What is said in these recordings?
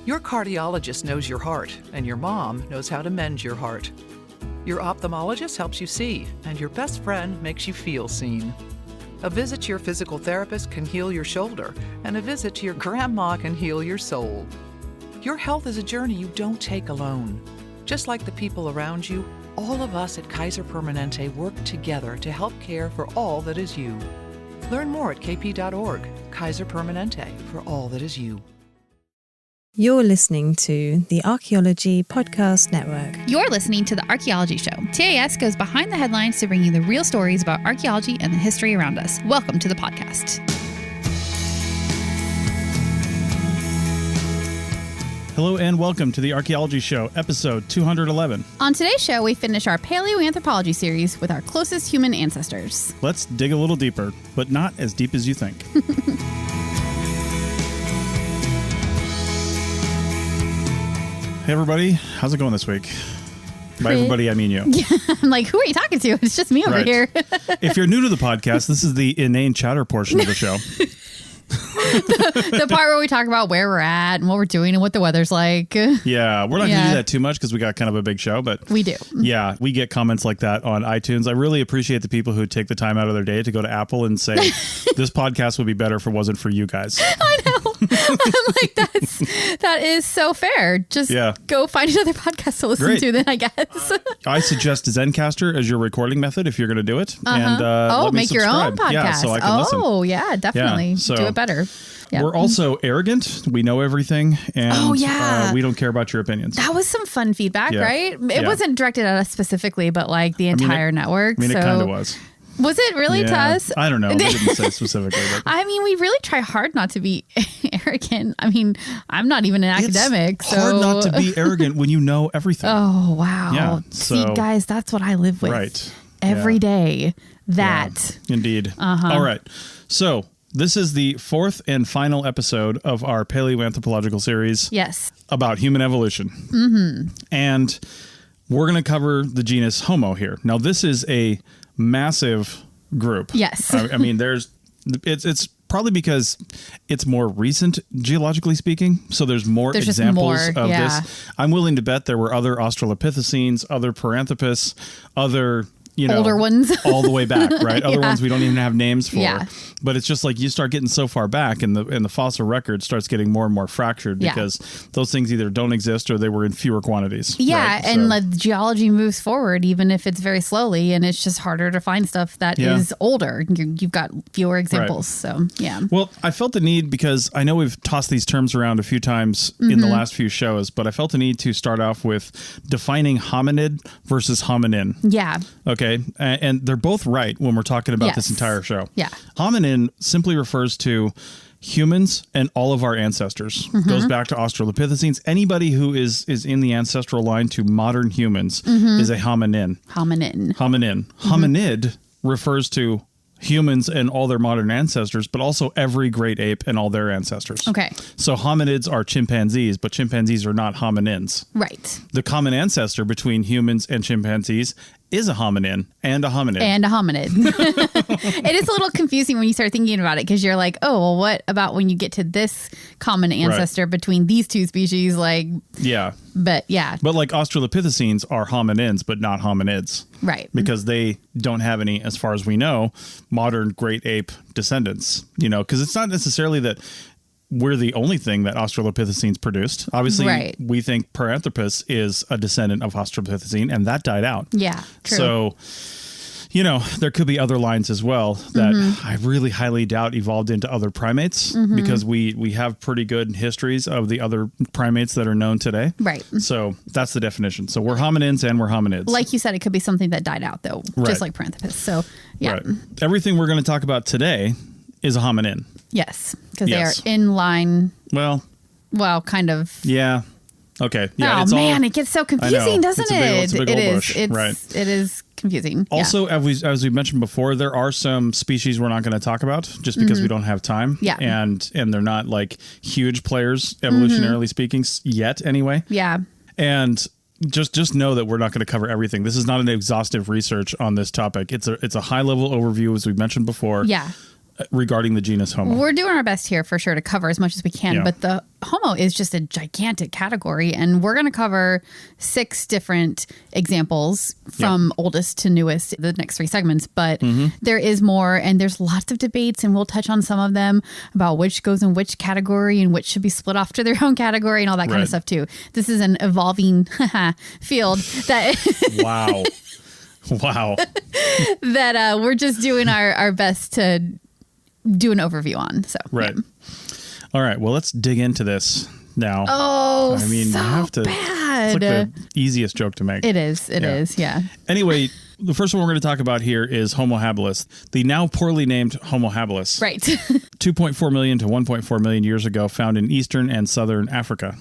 Your cardiologist knows your heart, and your mom knows how to mend your heart. Your ophthalmologist helps you see, and your best friend makes you feel seen. A visit to your physical therapist can heal your shoulder, and a visit to your grandma can heal your soul. Your health is a journey you don't take alone. Just like the people around you, all of us at Kaiser Permanente work together to help care for all that is you. Learn more at kp.org. Kaiser Permanente, for all that is you. You're listening to the Archaeology Podcast Network. You're listening to the Archaeology Show. TAS goes behind the headlines to bring you the real stories about archaeology and the history around us. Welcome to the podcast. Hello and welcome to the Archaeology Show, episode 211. On today's show, we finish our Paleoanthropology series with our closest human ancestors. Let's dig a little deeper, but not as deep as you think. Hey everybody, how's it going this week? By everybody, I mean you. Yeah, I'm like, who are you talking to? It's just me over here. If you're new to the podcast, this is the inane chatter portion of the show. the part where we talk about where we're at and what we're doing and what the weather's like. Yeah, we're not going to do that too much because we got kind of a big show, but we do. Yeah, we get comments like that on iTunes. I really appreciate the people who take the time out of their day to go to Apple and say, this podcast would be better if it wasn't for you guys. I know. I'm like, that is so fair. Just go find another podcast to listen to then, I guess. I suggest Zencaster as your recording method if you're going to do it. And let me make your own podcast. Yeah, so I can listen. Oh, yeah, definitely. Yeah, so do it better. Yeah. We're also arrogant. We know everything. And we don't care about your opinions. That was some fun feedback, right? It wasn't directed at us specifically, but like the entire network. I mean, it kind of was. Was it really to us? I don't know. We didn't say specifically. But. I mean, we really try hard not to be arrogant. I mean, I'm not even an academic. It's hard not to be arrogant when you know everything. Oh, wow. Yeah, see, guys, that's what I live with every day. That. Yeah, indeed. All right. So this is the fourth and final episode of our paleoanthropological series. Yes. About human evolution. Mm-hmm. And we're going to cover the genus Homo here. Now, this is a massive group. Yes. I mean, it's probably because it's more recent, geologically speaking. So there's more examples of this. I'm willing to bet there were other Australopithecines, other Paranthropus, other... older ones all the way back, right? Other ones we don't even have names for. Yeah. But it's just like you start getting so far back and the fossil record starts getting more and more fractured because those things either don't exist or they were in fewer quantities. Yeah. Right? And the geology moves forward, even if it's very slowly, and it's just harder to find stuff that is older. You've got fewer examples. So, yeah. Well, I felt the need because I know we've tossed these terms around a few times in the last few shows, but I felt the need to start off with defining hominid versus hominin. Yeah. Okay. And they're both right when we're talking about this entire show. Yeah. Hominin simply refers to humans and all of our ancestors. Goes back to Australopithecines. Anybody who is in the ancestral line to modern humans is a hominin. Hominid refers to humans and all their modern ancestors, but also every great ape and all their ancestors. Okay. So hominids are chimpanzees, but chimpanzees are not hominins. Right. The common ancestor between humans and chimpanzees is a hominin and a hominid. It is a little confusing when you start thinking about it because you're like, oh, well, what about when you get to this common ancestor between these two species? Like, But like Australopithecines are hominins, but not hominids. Right. Because they don't have any, as far as we know, modern great ape descendants, because it's not necessarily that we're the only thing that Australopithecines produced. Obviously, we think Paranthropus is a descendant of Australopithecine, and that died out. Yeah, true. So, there could be other lines as well that I really highly doubt evolved into other primates because we have pretty good histories of the other primates that are known today. Right. So that's the definition. So we're hominins and we're hominids. Like you said, it could be something that died out, though, just like Paranthropus. So, yeah. Right. Everything we're going to talk about today is a hominin. Yes, because they are in line. Well, kind of. Yeah. Okay. Yeah. It gets so confusing, doesn't it? It's a big old bush. It is confusing. Also, as we mentioned before, there are some species we're not going to talk about just because we don't have time. Yeah. And they're not like huge players, evolutionarily speaking, yet anyway. Yeah. And just know that we're not going to cover everything. This is not an exhaustive research on this topic. It's a high level overview, as we mentioned before. Yeah. regarding the genus Homo. We're doing our best here for sure to cover as much as we can, but the Homo is just a gigantic category, and we're going to cover 6 different examples from oldest to newest, the next 3 segments, but there is more, and there's lots of debates, and we'll touch on some of them about which goes in which category and which should be split off to their own category and all that kind of stuff too. This is an evolving field that Wow. that we're just doing our best to do an overview on. So right. Yeah. All right. Well, let's dig into this now. Oh, I mean, so you have to. bad. It's like the easiest joke to make. It is. It is. Yeah. Anyway, the first one we're going to talk about here is Homo habilis, the now poorly named Homo habilis. Right. 2.4 million to 1.4 million years ago, found in eastern and southern Africa.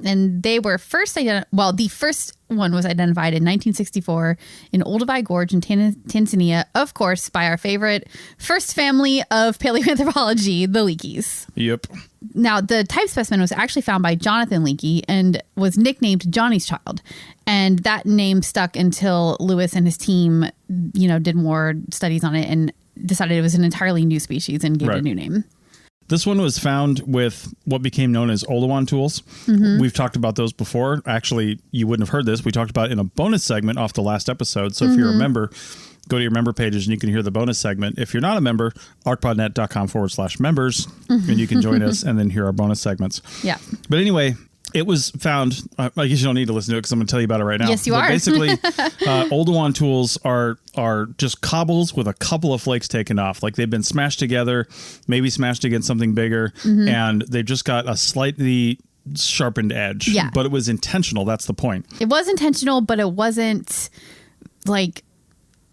And they were first the first one was identified in 1964 in Olduvai Gorge in Tanzania, of course, by our favorite first family of paleoanthropology, the Leakeys. Yep. Now, the type specimen was actually found by Jonathan Leakey and was nicknamed Johnny's Child. And that name stuck until Lewis and his team, did more studies on it and decided it was an entirely new species and gave it a new name. This one was found with what became known as Olawan tools. We've talked about those before. Actually, you wouldn't have heard this. We talked about it in a bonus segment off the last episode. So if you're a member, go to your member pages and you can hear the bonus segment. If you're not a member, archpodnet.com/members, and you can join us and then hear our bonus segments. Yeah. But anyway, it was found, I guess you don't need to listen to it because I'm going to tell you about it right now. Yes, you are. Basically, Olawan tools are just cobbles with a couple of flakes taken off. Like they've been smashed together, maybe smashed against something bigger, and they've just got a slightly sharpened edge. Yeah. But it was intentional. That's the point. It was intentional, but it wasn't like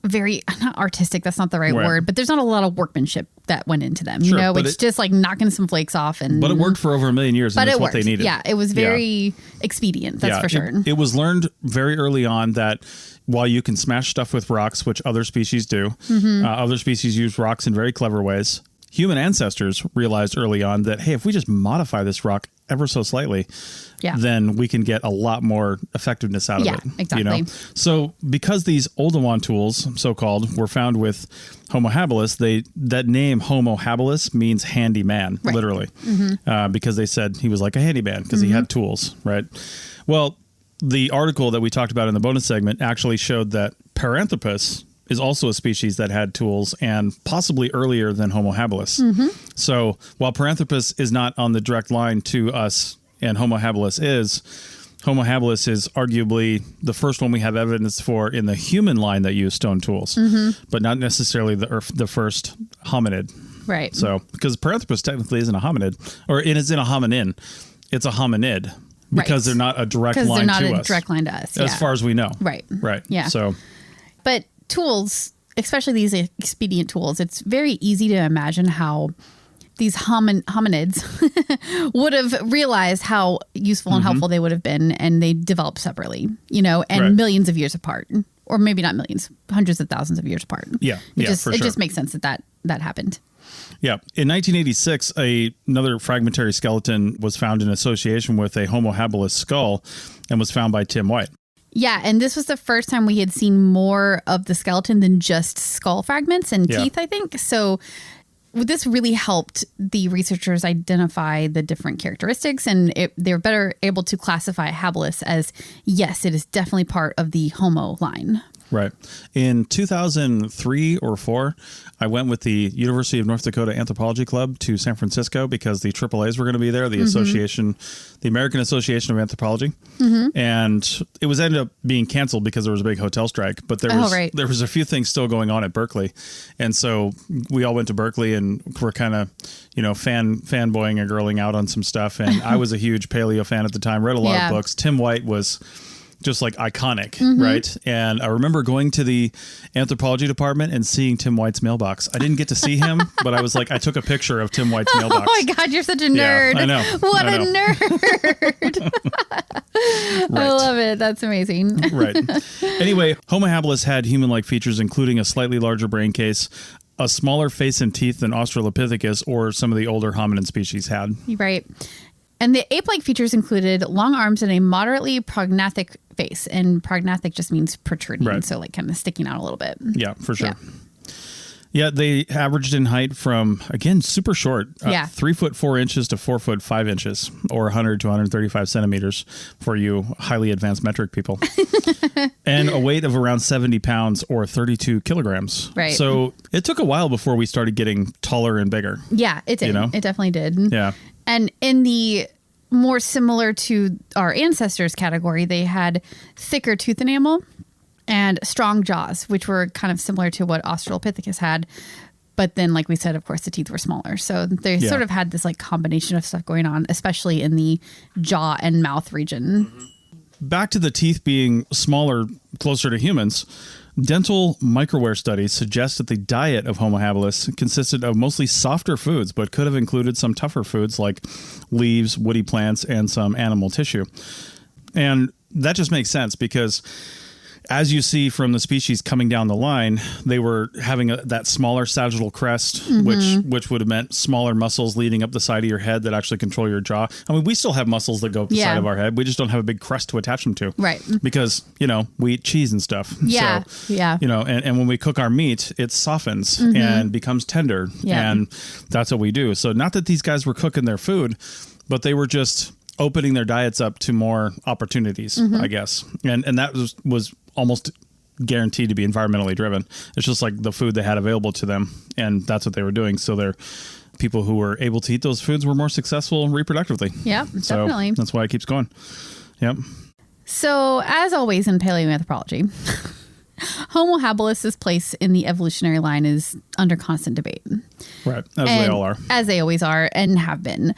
very, not artistic, that's not the right word, but there's not a lot of workmanship that went into them. It's just like knocking some flakes off. But it worked for over 1 million years, and that's what they needed. Yeah, it was very expedient, that's for sure. It was learned very early on that while you can smash stuff with rocks, which other species do, other species use rocks in very clever ways. Human ancestors realized early on that, hey, if we just modify this rock ever so slightly, then we can get a lot more effectiveness out of it. Exactly. So because these Olawan tools, so-called, were found with Homo habilis, that name Homo habilis means handy man, literally, because they said he was like a handyman because he had tools, right? Well, the article that we talked about in the bonus segment actually showed that Paranthropus is also a species that had tools and possibly earlier than Homo habilis. So while Paranthropus is not on the direct line to us and Homo habilis is arguably the first one we have evidence for in the human line that used stone tools, but not necessarily the first hominid. Right. So because Paranthropus technically isn't a hominid, or it is in a hominin, it's a hominid because they're not a direct line to us. Because they're not a direct line to us. As far as we know. Right. Yeah. So, but tools, especially these expedient tools, it's very easy to imagine how these hominids would have realized how useful and helpful they would have been, and they developed separately, and millions of years apart, or maybe not millions, hundreds of thousands of years apart. Yeah, it just makes sense that happened. Yeah. In 1986, another fragmentary skeleton was found in association with a Homo habilis skull and was found by Tim White. Yeah, and this was the first time we had seen more of the skeleton than just skull fragments and teeth, I think. So this really helped the researchers identify the different characteristics, and they're better able to classify habilis as, yes, it is definitely part of the Homo line. Right. In 2003 or 4, I went with the University of North Dakota Anthropology Club to San Francisco because the AAAs were going to be there, the the American Association of Anthropology. And it ended up being canceled because there was a big hotel strike, but there was a few things still going on at Berkeley. And so we all went to Berkeley and were kind of, fanboying and girling out on some stuff. And I was a huge paleo fan at the time, read a lot of books. Tim White was just like iconic, right? And I remember going to the anthropology department and seeing Tim White's mailbox. I didn't get to see him, but I was like, I took a picture of Tim White's mailbox. Oh my God, you're such a nerd. Yeah, I know. What a nerd. I love it. That's amazing. Right. Anyway, Homo habilis had human-like features, including a slightly larger brain case, a smaller face and teeth than Australopithecus or some of the older hominin species had. Right. And the ape-like features included long arms and a moderately prognathic face. And prognathic just means protruding, so like kind of sticking out a little bit. Yeah, for sure. Yeah, they averaged in height from, again, super short, 3 foot 4 inches to 4 foot 5 inches, or 100 to 135 centimeters for you highly advanced metric people. And a weight of around 70 pounds or 32 kilograms. Right. So it took a while before we started getting taller and bigger. Yeah, it did. It definitely did. Yeah. And in the more similar to our ancestors category, they had thicker tooth enamel and strong jaws, which were kind of similar to what Australopithecus had. But then, like we said, of course, the teeth were smaller. So they sort of had this like combination of stuff going on, especially in the jaw and mouth region. Back to the teeth being smaller, closer to humans, dental microwear studies suggest that the diet of Homo habilis consisted of mostly softer foods, but could have included some tougher foods like leaves, woody plants, and some animal tissue. And that just makes sense because, as you see from the species coming down the line, they were having that smaller sagittal crest, which would have meant smaller muscles leading up the side of your head that actually control your jaw. I mean, we still have muscles that go up the side of our head. We just don't have a big crest to attach them to. Right. Because, we eat cheese and stuff. Yeah. So, yeah. And when we cook our meat, it softens and becomes tender. Yeah. And that's what we do. So not that these guys were cooking their food, but they were just opening their diets up to more opportunities, I guess. And that was almost guaranteed to be environmentally driven. It's just like the food they had available to them, and that's what they were doing. So they're people who were able to eat those foods were more successful reproductively. Yeah, definitely. That's why it keeps going. Yep. So as always in paleoanthropology, Homo habilis' place in the evolutionary line is under constant debate. Right, they all are. As they always are and have been.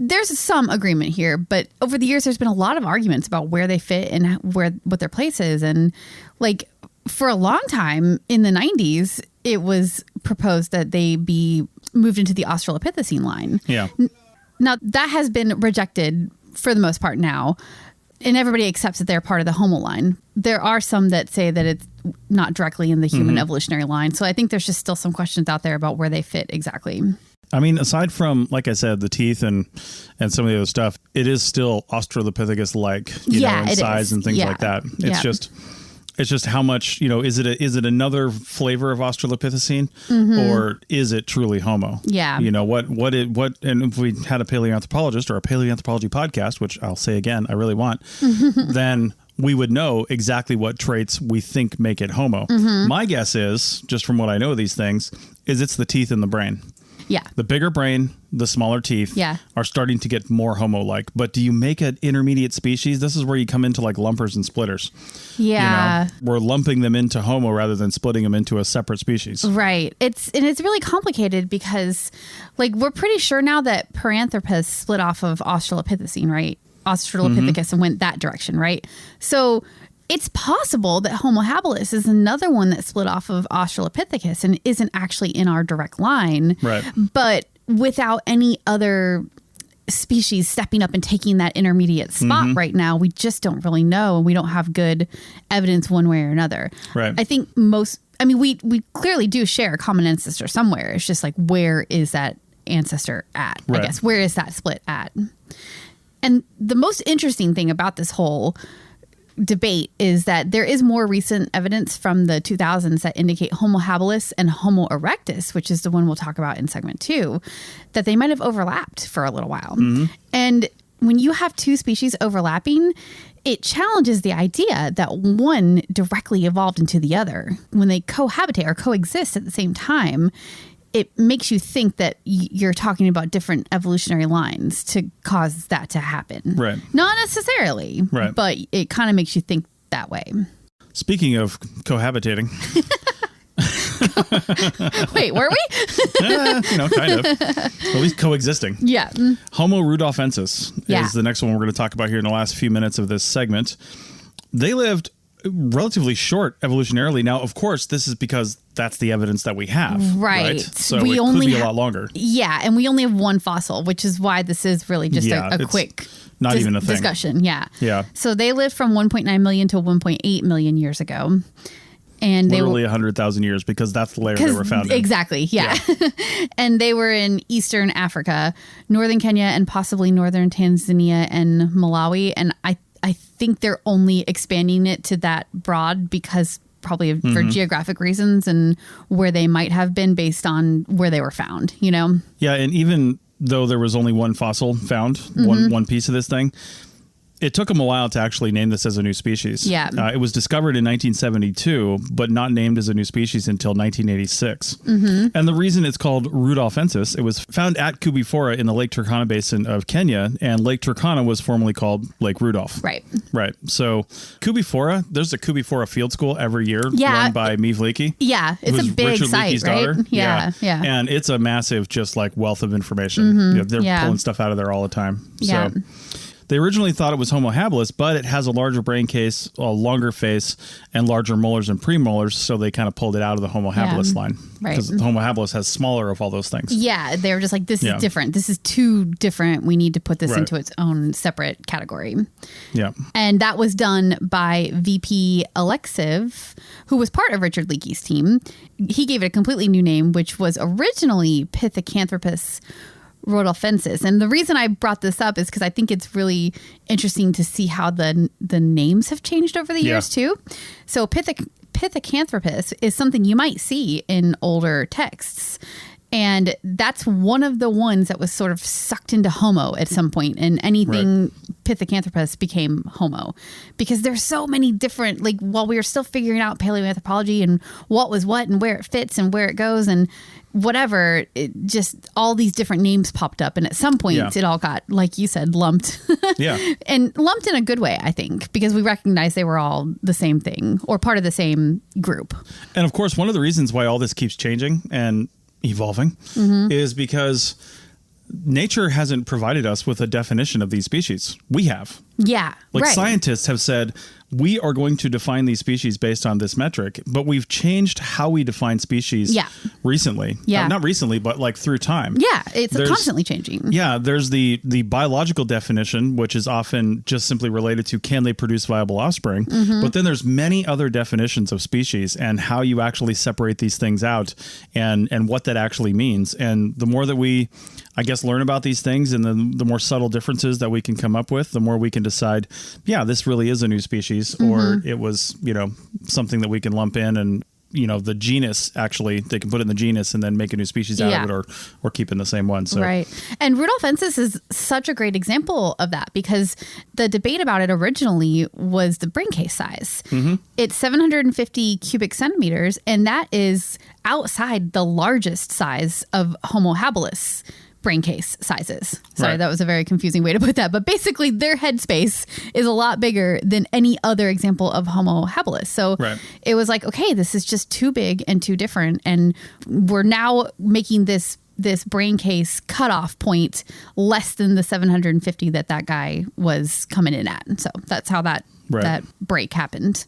There's some agreement here, but over the years, there's been a lot of arguments about where they fit and what their place is. And like for a long time in the 90s, it was proposed that they be moved into the Australopithecine line. Yeah. Now that has been rejected for the most part now, and everybody accepts that they're part of the Homo line. There are some that say that it's not directly in the human evolutionary line. So I think there's just still some questions out there about where they fit exactly. I mean, aside from, like I said, the teeth and some of the other stuff, it is still Australopithecus-like, in size and things like that. It's just how much, is it another flavor of Australopithecine or is it truly Homo? Yeah. And if we had a paleoanthropologist or a paleoanthropology podcast, which I'll say again, I really want, then we would know exactly what traits we think make it Homo. My guess is, just from what I know of these things, is it's the teeth and the brain. Yeah. The bigger brain, the smaller teeth are starting to get more Homo-like. But do you make an intermediate species? This is where you come into like lumpers and splitters. Yeah. We're lumping them into Homo rather than splitting them into a separate species. Right. It's really complicated because like we're pretty sure now that Paranthropus split off of Australopithecine, right? Australopithecus and went that direction, right? So it's possible that Homo habilis is another one that split off of Australopithecus and isn't actually in our direct line. Right. But without any other species stepping up and taking that intermediate spot right now, we just don't really know. And we don't have good evidence one way or another. Right. I think we clearly do share a common ancestor somewhere. It's just like, where is that ancestor at? Right. I guess, where is that split at? And the most interesting thing about this whole debate is that there is more recent evidence from the 2000s that indicate Homo habilis and Homo erectus, which is the one we'll talk about in segment 2, that they might have overlapped for a little while. And when you have two species overlapping, it challenges the idea that one directly evolved into the other. When they cohabitate or coexist at the same time, it makes you think that you're talking about different evolutionary lines to cause that to happen. Right. Not necessarily, but it kind of makes you think that way. Speaking of cohabitating. Wait, were we? Kind of. At least coexisting. Yeah. Homo rudolfensis is the next one we're going to talk about here in the last few minutes of this segment. They lived relatively short evolutionarily. Now, of course, this is because that's the evidence that we have. Right. So it could be a lot longer. Yeah. And we only have one fossil, which is why this is really just a quick not even a thing. Discussion. Yeah. Yeah. So they lived from 1.9 million to 1.8 million years ago. And literally 100,000 years because that's the layer they were found in. Exactly. Yeah. And they were in Eastern Africa, Northern Kenya, and possibly Northern Tanzania and Malawi. And I think they're only expanding it to that broad because probably for geographic reasons and where they might have been based on where they were found, you know? Yeah. And even though there was only one fossil found, one piece of this thing, it took them a while to actually name this as a new species. Yeah. It was discovered in 1972, but not named as a new species until 1986. And the reason it's called Rudolfensis, it was found at Kubifora in the Lake Turkana Basin of Kenya, and Lake Turkana was formerly called Lake Rudolph. Right. Right. So Kubifora, there's a Kubifora Field School every year run by Meave Leakey. Yeah. It's a big Richard site, Leakey's right? daughter. Yeah. And it's a massive, just like wealth of information. They're pulling stuff out of there all the time. Yeah. So they originally thought it was Homo habilis, but it has a larger brain case, a longer face, and larger molars and premolars, so they kind of pulled it out of the Homo habilis line. Right. Because the Homo habilis has smaller of all those things. Yeah, they were just like, this is different. This is too different. We need to put this Right. into its own separate category. Yeah. And that was done by VP Alexiv, who was part of Richard Leakey's team. He gave it a completely new name, which was originally Pithecanthropus Rhodolfensis. And the reason I brought this up is because I think it's really interesting to see how the names have changed over the years too. So Pithecanthropus is something you might see in older texts. And that's one of the ones that was sort of sucked into Homo at some point, and anything Pithecanthropus became Homo, because there's so many different, like, while we were still figuring out paleoanthropology and what was what and where it fits and where it goes and whatever, it just all these different names popped up, and at some point it all got, like you said, lumped. And lumped in a good way, I think, because we recognized they were all the same thing or part of the same group. And of course, one of the reasons why all this keeps changing and evolving is because nature hasn't provided us with a definition of these species. We have. Yeah. Like scientists have said, we are going to define these species based on this metric, but we've changed how we define species recently. Not recently, but like through time. Yeah, it's constantly changing. Yeah, there's the biological definition, which is often just simply related to can they produce viable offspring. But then there's many other definitions of species and how you actually separate these things out and what that actually means. And the more that we, I guess, learn about these things and the more subtle differences that we can come up with, the more we can decide, yeah, this really is a new species, or it was, something that we can lump in and, the genus, actually, they can put it in the genus and then make a new species out of it or keep in the same one. So. Right. And Rudolfensis is such a great example of that, because the debate about it originally was the brain case size. It's 750 cubic centimeters, and that is outside the largest size of Homo habilis brain case sizes. Sorry, that was a very confusing way to put that. But basically, their head space is a lot bigger than any other example of Homo habilis. So it was like, okay, this is just too big and too different. And we're now making this brain case cutoff point less than the 750 that guy was coming in at. And so that's how that break happened.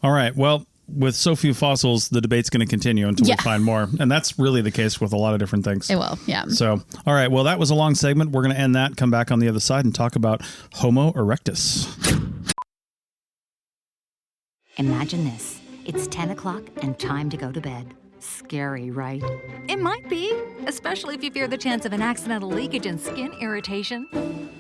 All right. Well, with so few fossils, the debate's going to continue until we find more. And that's really the case with a lot of different things. It will, yeah. So, all right. Well, that was a long segment. We're going to end that, come back on the other side and talk about Homo erectus. Imagine this. It's 10 o'clock and time to go to bed. Scary, right? It might be, especially if you fear the chance of an accidental leakage and skin irritation.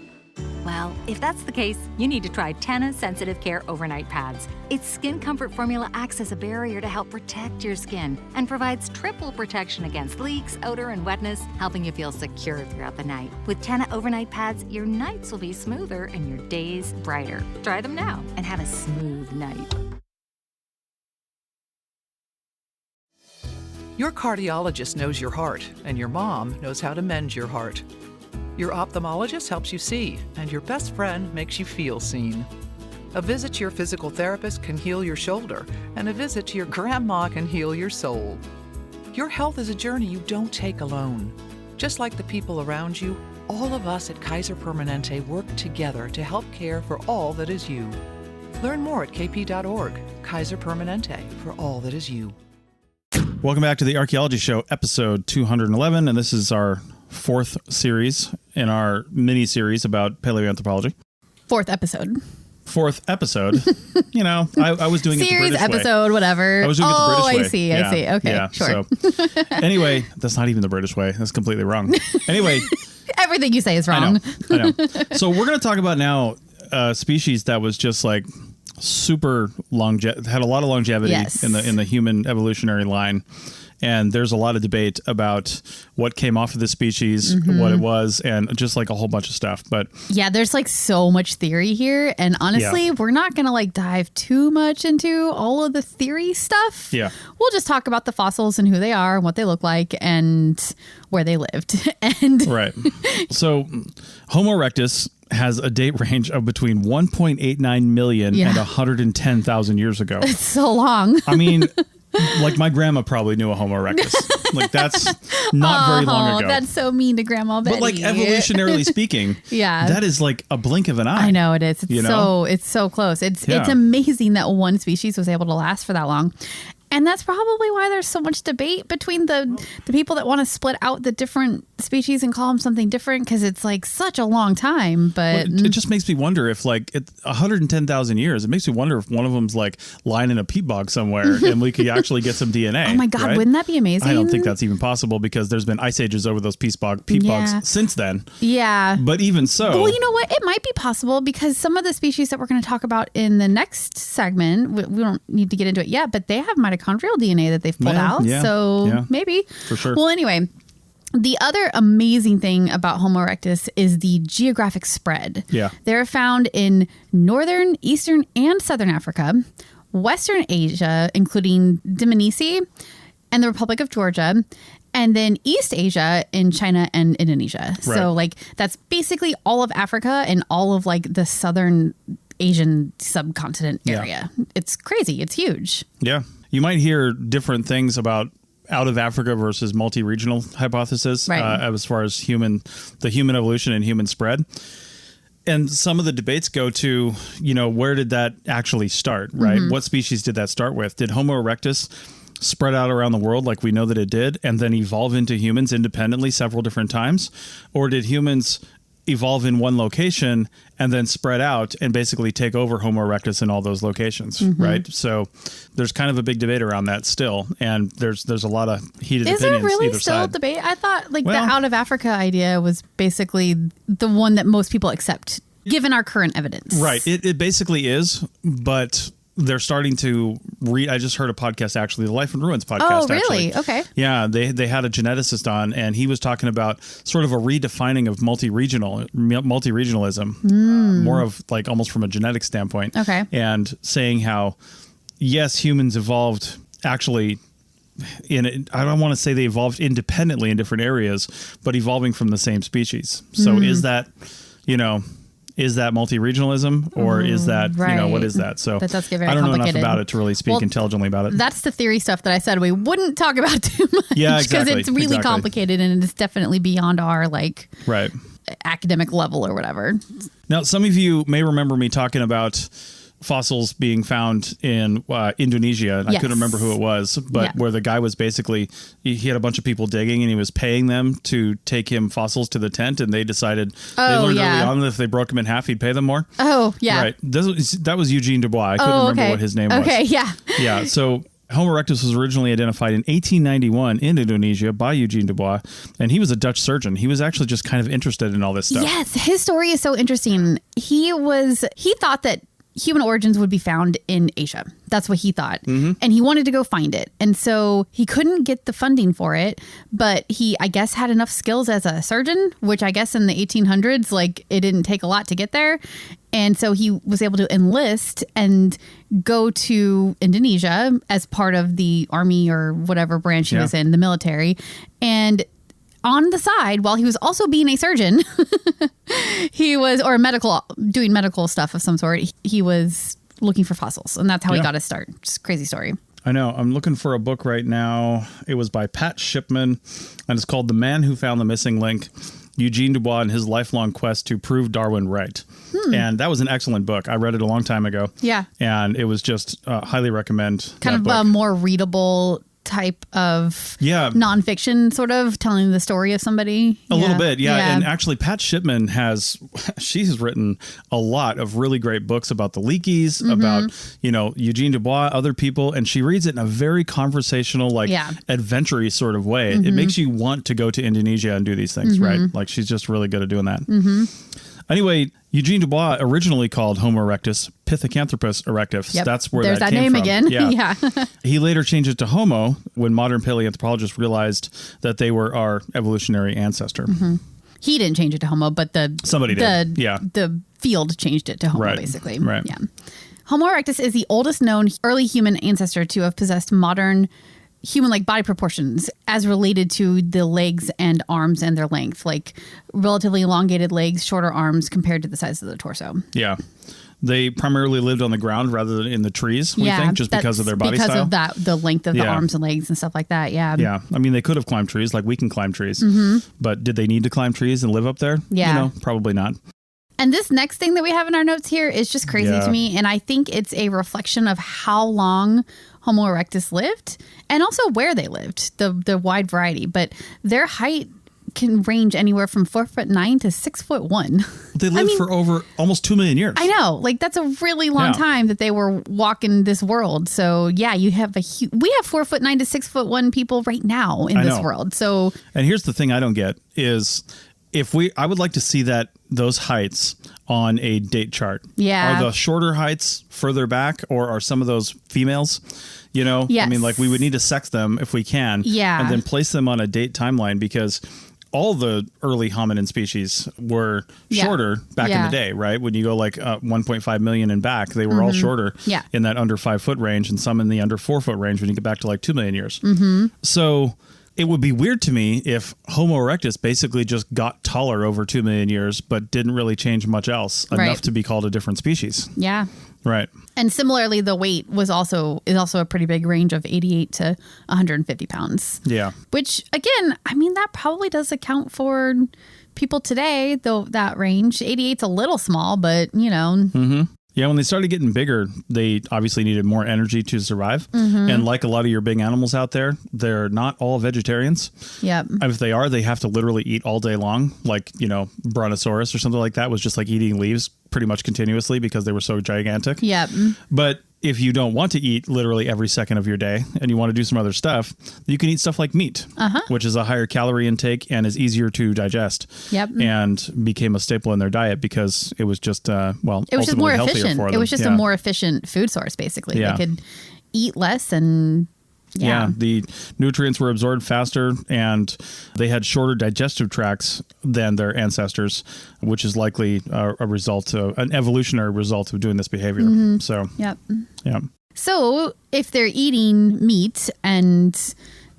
Well, if that's the case, you need to try Tena Sensitive Care Overnight Pads. Its skin comfort formula acts as a barrier to help protect your skin and provides triple protection against leaks, odor, and wetness, helping you feel secure throughout the night. With Tena Overnight Pads, your nights will be smoother and your days brighter. Try them now and have a smooth night. Your cardiologist knows your heart, and your mom knows how to mend your heart. Your ophthalmologist helps you see, and your best friend makes you feel seen. A visit to your physical therapist can heal your shoulder, and a visit to your grandma can heal your soul. Your health is a journey you don't take alone. Just like the people around you, all of us at Kaiser Permanente work together to help care for all that is you. Learn more at kp.org. Kaiser Permanente, for all that is you. Welcome back to the Archaeology Show, episode 211, and this is our fourth series in our mini-series about paleoanthropology. Fourth episode. I was doing it the Series, British episode, way. Whatever. I was doing it the British way. I see. Okay, yeah, sure. So, anyway, that's not even the British way. That's completely wrong. Anyway. Everything you say is wrong. I know. So we're going to talk about now a species that was just like super had a lot of longevity in the human evolutionary line. And there's a lot of debate about what came off of the species, what it was, and just like a whole bunch of stuff. But yeah, there's like so much theory here. And honestly, we're not going to like dive too much into all of the theory stuff. Yeah. We'll just talk about the fossils and who they are and what they look like and where they lived. And right. So Homo erectus has a date range of between 1.89 million and 110,000 years ago. It's so long. I mean, like my grandma probably knew a Homo erectus. Like that's not very long ago. That's so mean to Grandma Betty. But like evolutionarily speaking, that is like a blink of an eye. I know it is. It's so close. It's amazing that one species was able to last for that long. And that's probably why there's so much debate between the people that want to split out the different species and call them something different, because it's like such a long time. But it just makes me wonder if like 110,000 years, it makes me wonder if one of them's like lying in a peat bog somewhere and we could actually get some DNA. Oh my God, right? Wouldn't that be amazing? I don't think that's even possible because there's been ice ages over those peat bogs since then. Yeah. But even so. Well, you know what? It might be possible because some of the species that we're going to talk about in the next segment, we don't need to get into it yet, but they have mitochondrial DNA that they've pulled out. So maybe. For sure. Well, anyway, the other amazing thing about Homo erectus is the geographic spread. Yeah. They're found in northern, eastern, and southern Africa, Western Asia, including Dmanisi and the Republic of Georgia, and then East Asia in China and Indonesia. Right. So like that's basically all of Africa and all of like the southern Asian subcontinent area. It's crazy. It's huge. Yeah. You might hear different things about out of Africa versus multi-regional hypothesis as far as the human evolution and human spread. And some of the debates go to, where did that actually start, right? What species did that start with? Did Homo erectus spread out around the world like we know that it did and then evolve into humans independently several different times? Or did humans evolve in one location and then spread out and basically take over Homo erectus in all those locations, right? So there's kind of a big debate around that still, and there's a lot of heated opinions. Is there really either still side. a debate? I thought the out of Africa idea was basically the one that most people accept, given our current evidence. Right. It basically is, but they're starting to read. I just heard a podcast, actually, the Life in Ruins podcast. Oh, really? Actually. Okay. Yeah, they had a geneticist on, and he was talking about sort of a redefining of multi-regionalism, more of like almost from a genetic standpoint. Okay. And saying how, yes, humans evolved actually I don't want to say they evolved independently in different areas, but evolving from the same species. So is that, is that multi-regionalism or is that, what is that? So that does get very I don't know complicated. enough about it to really speak intelligently about it. That's the theory stuff that I said we wouldn't talk about too much. Yeah, exactly. Because it's really complicated and it's definitely beyond our academic level or whatever. Now, some of you may remember me talking about fossils being found in Indonesia. I couldn't remember who it was, but where the guy was basically, he had a bunch of people digging and he was paying them to take him fossils to the tent, and they decided they learned early on that if they broke him in half, he'd pay them more. Oh, yeah. Right. That was Eugene Dubois. I couldn't remember what his name was. Okay, yeah. Yeah, so Homo erectus was originally identified in 1891 in Indonesia by Eugene Dubois, and he was a Dutch surgeon. He was actually just kind of interested in all this stuff. Yes, his story is so interesting. He thought that human origins would be found in Asia. That's what he thought. And he wanted to go find it. And so he couldn't get the funding for it, but he, I guess, had enough skills as a surgeon, which I guess in the 1800s, it didn't take a lot to get there. And so he was able to enlist and go to Indonesia as part of the army or whatever branch he was in, the military. And on the side, while he was also being a surgeon, doing medical stuff of some sort, he was looking for fossils. And that's how he got his start. Just crazy story. I know. I'm looking for a book right now. It was by Pat Shipman, and it's called The Man Who Found the Missing Link, Eugene Dubois and His Lifelong Quest to Prove Darwin Right. And that was an excellent book. I read it a long time ago. Yeah. And it was just highly recommend. Kind of a more readable type of nonfiction, sort of telling the story of somebody. A little bit, And actually, Pat Shipman she's written a lot of really great books about the Leakeys, about, Eugene Dubois, other people, and she reads it in a very conversational, adventure-y sort of way. It makes you want to go to Indonesia and do these things, right? Like, she's just really good at doing that. Anyway, Eugene Dubois originally called Homo erectus Pithecanthropus erectus. Yep. That's where There's that that came name from. again. Yeah. Yeah. He later changed it to Homo when modern paleoanthropologists realized that they were our evolutionary ancestor. Mm-hmm. He didn't change it to Homo, but somebody did. Yeah. The field changed it to Homo, basically. Right. Yeah. Homo erectus is the oldest known early human ancestor to have possessed modern human-like body proportions as related to the legs and arms and their length, like relatively elongated legs, shorter arms compared to the size of the torso. Yeah. They primarily lived on the ground rather than in the trees, we think, just because of their body style. Because of that, the length of the arms and legs and stuff like that, yeah. Yeah. I mean, they could have climbed trees like we can climb trees, but did they need to climb trees and live up there? Yeah. Probably not. And this next thing that we have in our notes here is just crazy to me. And I think it's a reflection of how long Homo erectus lived and also where they lived, the wide variety. But their height can range anywhere from 4'9" to 6'1". They lived for over almost 2 million years. I know. Like, that's a really long time that they were walking this world. So, yeah, you have we have 4'9" to 6'1" people right now in this world. So, and here's the thing I don't get is I would like to see those heights on a date chart. Yeah. Are the shorter heights further back, or are some of those females? Yes. I mean, like, we would need to sex them if we can. Yeah. And then place them on a date timeline, because all the early hominin species were shorter back in the day, right? When you go like 1.5 million and back, they were all shorter in that under 5 foot range, and some in the under 4 foot range when you get back to like 2 million years. So it would be weird to me if Homo erectus basically just got taller over 2 million years, but didn't really change much else enough to be called a different species. Yeah. Right. And similarly, the weight is also a pretty big range of 88 to 150 pounds. Yeah. Which, again, I mean, that probably does account for people today, though, that range. 88's a little small, but, Yeah, when they started getting bigger, they obviously needed more energy to survive. And like a lot of your big animals out there, they're not all vegetarians. Yep. If they are, they have to literally eat all day long. Like, Brontosaurus or something like that was just like eating leaves pretty much continuously because they were so gigantic. Yep. But if you don't want to eat literally every second of your day and you want to do some other stuff, you can eat stuff like meat, which is a higher calorie intake and is easier to digest. Yep. And became a staple in their diet because it was just, it was just more efficient. For them. It was just a more efficient food source, basically. Yeah. They could eat less and... Yeah, the nutrients were absorbed faster and they had shorter digestive tracts than their ancestors, which is likely a result of an evolutionary result of doing this behavior. So, yeah. So if they're eating meat and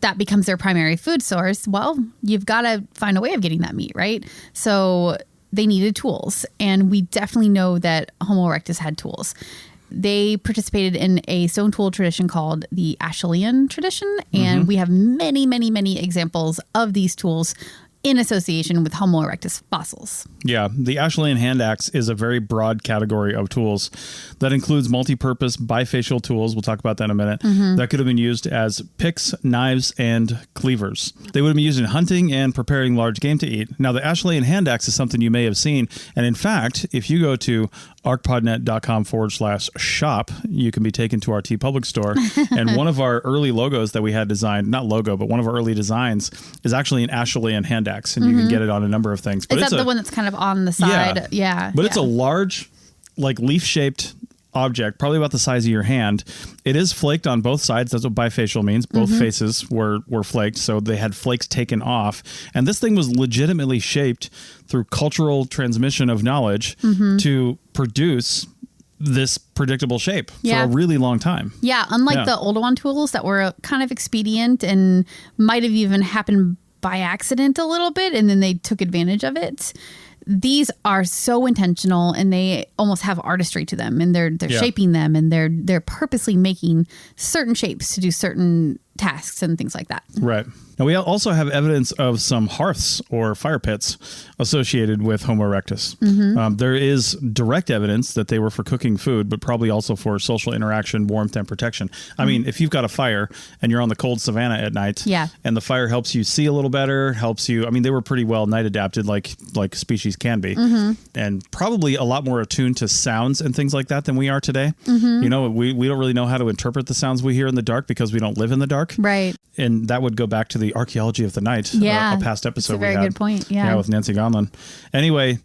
that becomes their primary food source, well, you've got to find a way of getting that meat, right? So they needed tools. And we definitely know that Homo erectus had tools. They participated in a stone tool tradition called the Acheulean tradition. And we have many, many, many examples of these tools in association with Homo erectus fossils. Yeah, the Acheulean hand axe is a very broad category of tools that includes multi-purpose bifacial tools, we'll talk about that in a minute, that could have been used as picks, knives, and cleavers. They would have been used in hunting and preparing large game to eat. Now, the Acheulean hand axe is something you may have seen. And in fact, if you go to arcpodnet.com/shop, you can be taken to our TeePublic store. And one of our early logos that we had designed, not logo, but one of our early designs is actually an Acheulean hand axe. And you can get it on a number of things. But is that the one that's kind of on the side? Yeah. But it's a large, like leaf-shaped object, probably about the size of your hand. It is flaked on both sides. That's what bifacial means. Both faces were flaked, so they had flakes taken off. And this thing was legitimately shaped through cultural transmission of knowledge to produce this predictable shape for a really long time. Yeah, unlike the Oldowan tools that were kind of expedient and might have even happened by accident a little bit, and then they took advantage of it. These are so intentional, and they almost have artistry to them, and they're shaping them, and they're purposely making certain shapes to do certain tasks and things like that. Right. Now, we also have evidence of some hearths or fire pits associated with Homo erectus. There is direct evidence that they were for cooking food, but probably also for social interaction, warmth, and protection. I mean, if you've got a fire and you're on the cold savanna at night, and the fire helps you see a little better, they were pretty well night adapted, like species can be, and probably a lot more attuned to sounds and things like that than we are today. We don't really know how to interpret the sounds we hear in the dark because we don't live in the dark. Right. And that would go back to the Archaeology of the Night, a past episode that's a very good point. with Nancy Gonlin. Anyway,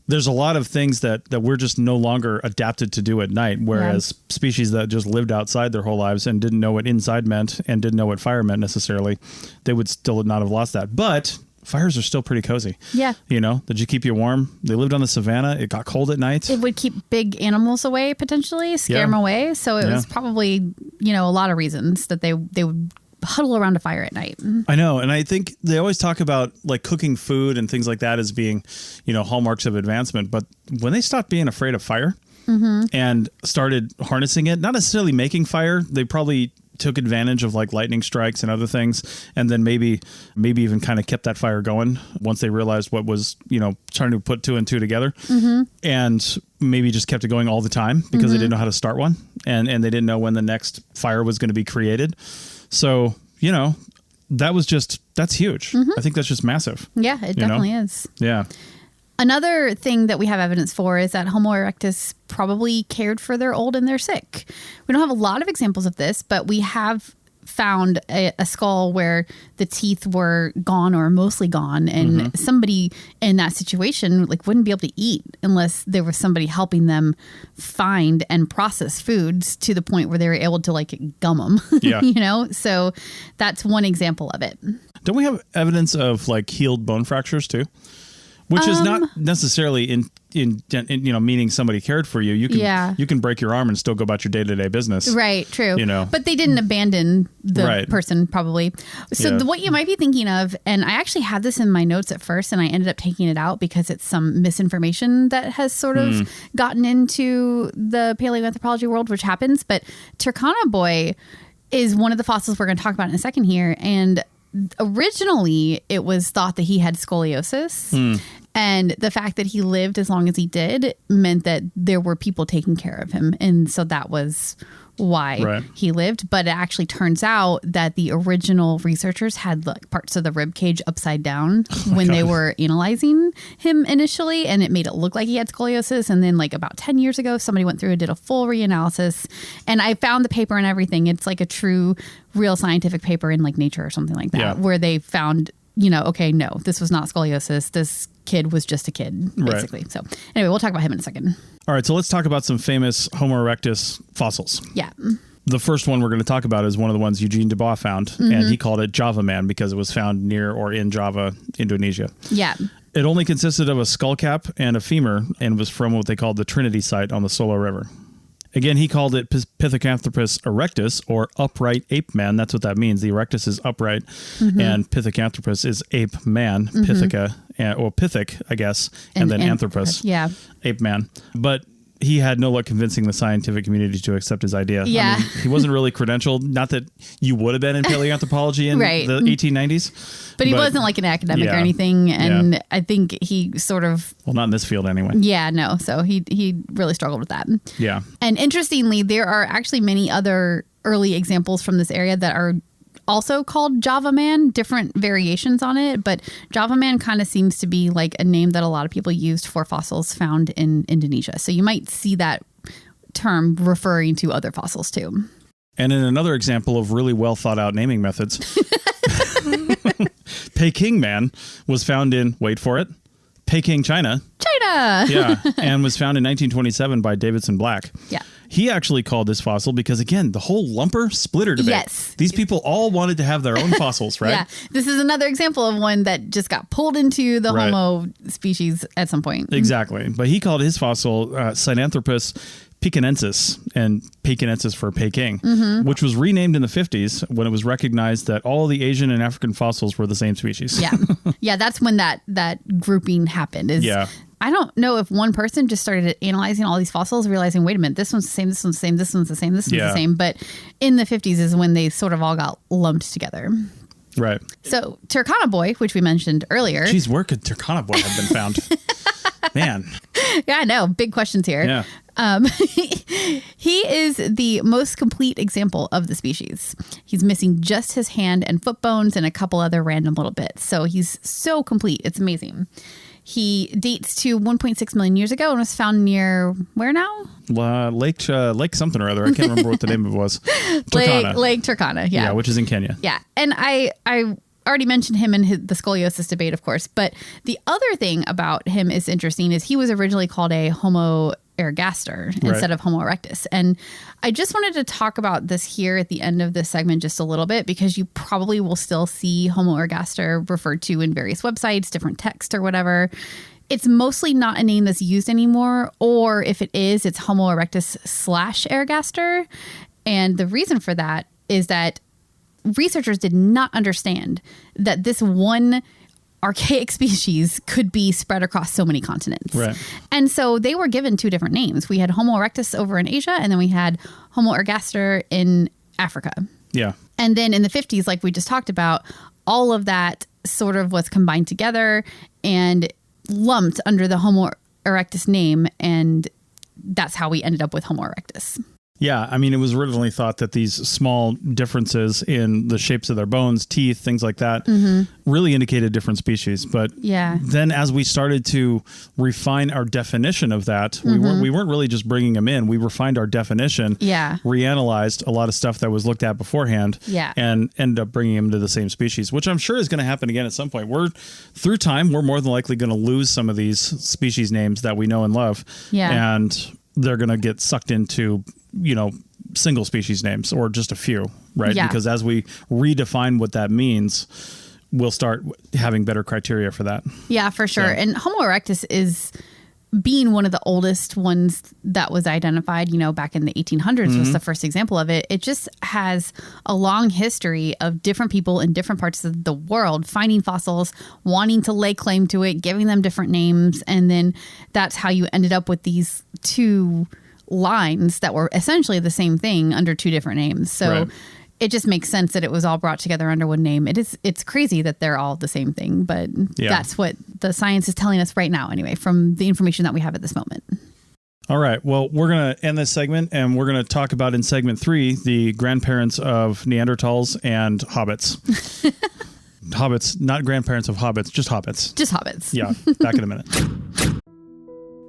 there's a lot of things that we're just no longer adapted to do at night, whereas species that just lived outside their whole lives and didn't know what inside meant and didn't know what fire meant necessarily, they would still not have lost that. But fires are still pretty cozy. Yeah. You know, did you keep you warm? They lived on the savannah. It got cold at night. It would keep big animals away, potentially, scare them away. So it was probably, you know, a lot of reasons that they would huddle around a fire at night. I know. And I think they always talk about like cooking food and things like that as being, you know, hallmarks of advancement. But when they stopped being afraid of fire and started harnessing it, not necessarily making fire, they probably took advantage of like lightning strikes and other things, and then maybe even kind of kept that fire going once they realized what was, you know, trying to put two and two together, and maybe just kept it going all the time because they didn't know how to start one, and they didn't know when the next fire was going to be created. So, you know, that's huge. I think that's just massive. Yeah, it definitely is. Yeah. Another thing that we have evidence for is that Homo erectus probably cared for their old and their sick. We don't have a lot of examples of this, but we have found a skull where the teeth were gone or mostly gone, and somebody in that situation like wouldn't be able to eat unless there was somebody helping them find and process foods to the point where they were able to like gum them. Yeah. You know, so that's one example of it. Don't we have evidence of like healed bone fractures too? Which is not necessarily in you know, meaning somebody cared for you. You can break your arm and still go about your day-to-day business. Right, true. You know, but they didn't abandon the person probably. So what you might be thinking of, and I actually had this in my notes at first and I ended up taking it out because it's some misinformation that has sort of gotten into the paleoanthropology world, which happens. But Turkana boy is one of the fossils we're going to talk about in a second here. And originally it was thought that he had scoliosis, and the fact that he lived as long as he did meant that there were people taking care of him, and so that was why he lived. But it actually turns out that the original researchers had like parts of the rib cage upside down when they were analyzing him initially, and it made it look like he had scoliosis. And then like about 10 years ago, somebody went through and did a full reanalysis, and I found the paper and everything. It's like a true real scientific paper in like Nature or something like that, where they found, you know, okay, no, this was not scoliosis. This kid was just a kid, basically. So anyway, we'll talk about him in a second. All right, so let's talk about some famous Homo erectus fossils. Yeah. The first one we're going to talk about is one of the ones Eugene Dubois found, and he called it Java Man because it was found near or in Java, Indonesia. Yeah. It only consisted of a skull cap and a femur and was from what they called the Trinity site on the Solo River. Again, he called it Pithecanthropus erectus, or upright ape man. That's what that means. The erectus is upright, and Pithecanthropus is ape man, Pithica, or Pithic, I guess, and then anthropus, ape man. But he had no luck convincing the scientific community to accept his idea. Yeah. I mean, he wasn't really credentialed. Not that you would have been in paleoanthropology in the 1890s. But he wasn't like an academic or anything. And I think he sort of... Well, not in this field anyway. Yeah, no. So he really struggled with that. Yeah. And interestingly, there are actually many other early examples from this area that are also called Java Man, different variations on it. But Java Man kind of seems to be like a name that a lot of people used for fossils found in Indonesia. So you might see that term referring to other fossils too. And in another example of really well thought out naming methods, Peking Man was found in, wait for it, Peking, China. Yeah. And was found in 1927 by Davidson Black. Yeah. He actually called this fossil because, again, the whole lumper splitter debate. Yes. These people all wanted to have their own fossils, right? Yeah. This is another example of one that just got pulled into the Homo species at some point. Exactly. But he called his fossil Sinanthropus pekinensis, and pekinensis for Peking, which was renamed in the 50s when it was recognized that all the Asian and African fossils were the same species. Yeah. Yeah, that's when that grouping happened. I don't know if one person just started analyzing all these fossils, realizing, wait a minute, this one's the same, this one's the same, this one's the same, this one's the same. But in the 50s is when they sort of all got lumped together. Right. So Turkana boy, which we mentioned earlier. Geez, where could Turkana boy have been found? Man. Yeah, I know. Big questions here. Yeah. He is the most complete example of the species. He's missing just his hand and foot bones and a couple other random little bits. So he's so complete. It's amazing. He dates to 1.6 million years ago and was found near where now? Lake something or other. I can't remember what the name of it was. Turkana. Lake Turkana. Yeah. Yeah, which is in Kenya. Yeah. And I already mentioned him in the scoliosis debate, of course. But the other thing about him is interesting is he was originally called a Homo ergaster instead of Homo erectus. And I just wanted to talk about this here at the end of this segment just a little bit, because you probably will still see Homo ergaster referred to in various websites, different text or whatever. It's mostly not a name that's used anymore, or if it is, it's Homo erectus / ergaster. And the reason for that is that researchers did not understand that this one archaic species could be spread across so many continents. Right. And so they were given two different names. We had Homo erectus over in Asia, and then we had Homo ergaster in Africa. Yeah. And then in the 50s, like we just talked about, all of that sort of was combined together and lumped under the Homo erectus name. And that's how we ended up with Homo erectus. Yeah, I mean, it was originally thought that these small differences in the shapes of their bones, teeth, things like that, really indicated different species. But then as we started to refine our definition of that, we weren't really just bringing them in. We refined our definition, reanalyzed a lot of stuff that was looked at beforehand, and ended up bringing them to the same species, which I'm sure is going to happen again at some point. Through time, we're more than likely going to lose some of these species names that we know and love. Yeah. And they're going to get sucked into, single species names or just a few, right? Yeah. Because as we redefine what that means, we'll start having better criteria for that. Yeah, for sure. And Homo erectus is being one of the oldest ones that was identified, back in the 1800s was the first example of it. It just has a long history of different people in different parts of the world finding fossils, wanting to lay claim to it, giving them different names. And then that's how you ended up with these two lines that were essentially the same thing under two different names. So it just makes sense that it was all brought together under one name. It's crazy that they're all the same thing, but that's what the science is telling us right now anyway, from the information that we have at this moment. All right. Well, we're going to end this segment, and we're going to talk about in segment 3, the grandparents of Neanderthals and hobbits. Hobbits, not grandparents of hobbits, just hobbits. Just hobbits. Yeah. Back in a minute.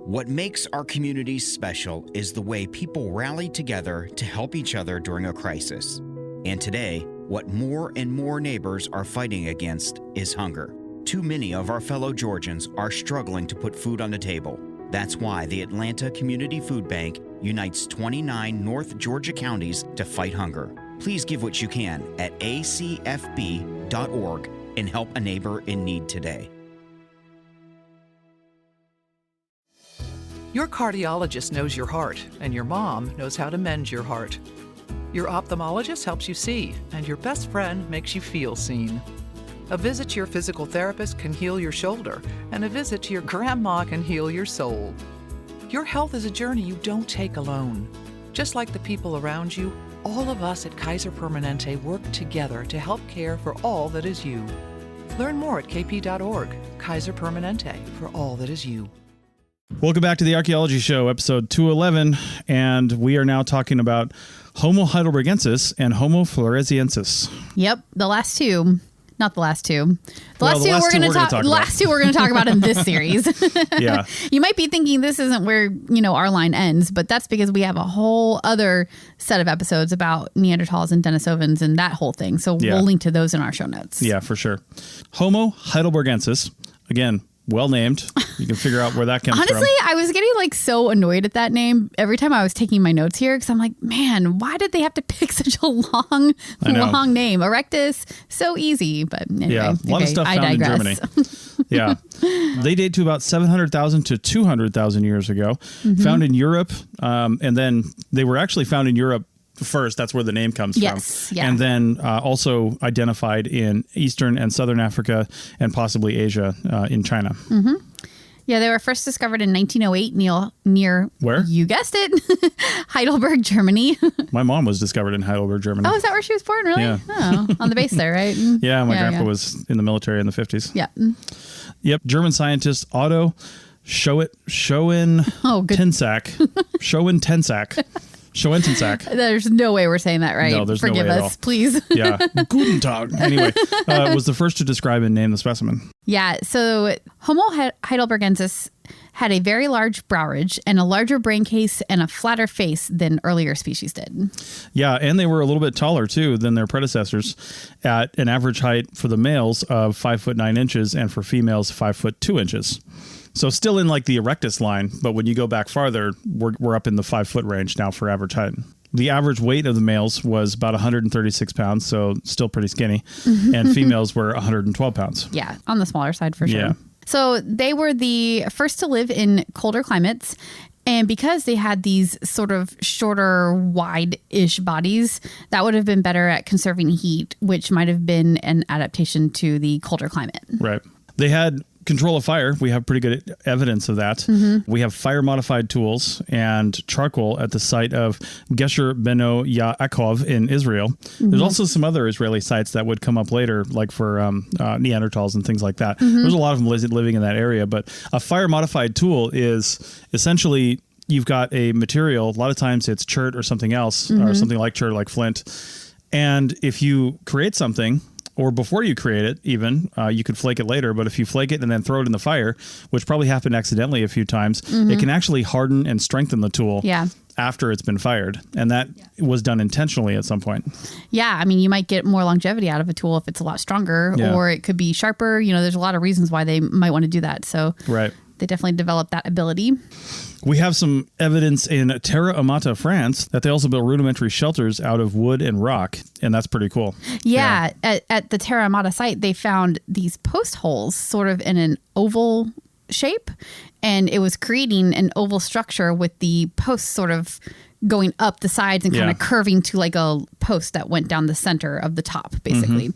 What makes our communities special is the way people rally together to help each other during a crisis. And today, what more and more neighbors are fighting against is hunger. Too many of our fellow Georgians are struggling to put food on the table. That's why the Atlanta Community Food Bank unites 29 North Georgia counties to fight hunger. Please give what you can at acfb.org and help a neighbor in need today. Your cardiologist knows your heart, and your mom knows how to mend your heart. Your ophthalmologist helps you see, and your best friend makes you feel seen. A visit to your physical therapist can heal your shoulder, and a visit to your grandma can heal your soul. Your health is a journey you don't take alone. Just like the people around you, all of us at Kaiser Permanente work together to help care for all that is you. Learn more at kp.org. Kaiser Permanente, for all that is you. Welcome back to the Archaeology Show, episode 211, and we are now talking about Homo heidelbergensis and Homo floresiensis. Yep, the last two. Not the last two. The last two we're going to talk about in this series. Yeah. You might be thinking this isn't where, our line ends, but that's because we have a whole other set of episodes about Neanderthals and Denisovans and that whole thing. So we'll link to those in our show notes. Yeah, for sure. Homo heidelbergensis, again, well named. You can figure out where that comes from. Honestly, I was getting so annoyed at that name every time I was taking my notes here, because I'm like, man, why did they have to pick such a long name? Erectus, so easy. But anyway, a lot of stuff found in Germany. Yeah. They date to about 700,000 to 200,000 years ago. Found in Europe. And then they were actually found in Europe first. That's where the name comes from. Yeah. And then also identified in Eastern and Southern Africa and possibly Asia in China. Mm-hmm. Yeah, they were first discovered in 1908 near where? You guessed it, Heidelberg, Germany. My mom was discovered in Heidelberg, Germany. Oh, is that where she was born? Really? Yeah. Oh, on the base there, right? Yeah, my grandpa was in the military in the 50s. Yeah. Yep. German scientist Otto Schoentensack. There's no way we're saying that right. No, there's Forgive no way us, at all. please. Yeah. Guten Tag. Anyway, was the first to describe and name the specimen. Yeah. So Homo heidelbergensis had a very large brow ridge and a larger brain case and a flatter face than earlier species did. Yeah, and they were a little bit taller too than their predecessors, at an average height for the males of 5'9" and for females 5'2". So still in like the erectus line, but when you go back farther, we're up in the 5 foot range now for average height. The average weight of the males was about 136 pounds, so still pretty skinny, and females were 112 pounds. Yeah, on the smaller side for sure. Yeah. So they were the first to live in colder climates. And because they had these sort of shorter, wide-ish bodies, that would have been better at conserving heat, which might have been an adaptation to the colder climate. Right. They had control of fire. We have pretty good evidence of that. We have fire-modified tools and charcoal at the site of Gesher Beno Yaakov in Israel. There's also some other Israeli sites that would come up later, like for Neanderthals and things like that. There's a lot of them living in that area, but a fire-modified tool is essentially you've got a material, a lot of times it's chert or something else, or something like chert, like flint. And if you create something, or before you create it even, you could flake it later, but if you flake it and then throw it in the fire, which probably happened accidentally a few times, it can actually harden and strengthen the tool after it's been fired. And that was done intentionally at some point. Yeah, I mean, you might get more longevity out of a tool if it's a lot stronger, or it could be sharper. You know, there's a lot of reasons why they might want to do that. So they definitely developed that ability. We have some evidence in Terre Amata, France, that they also built rudimentary shelters out of wood and rock, and that's pretty cool. Yeah. At the Terre Amata site, they found these post holes sort of in an oval shape, and it was creating an oval structure with the posts sort of going up the sides and kind of curving to like a post that went down the center of the top, basically.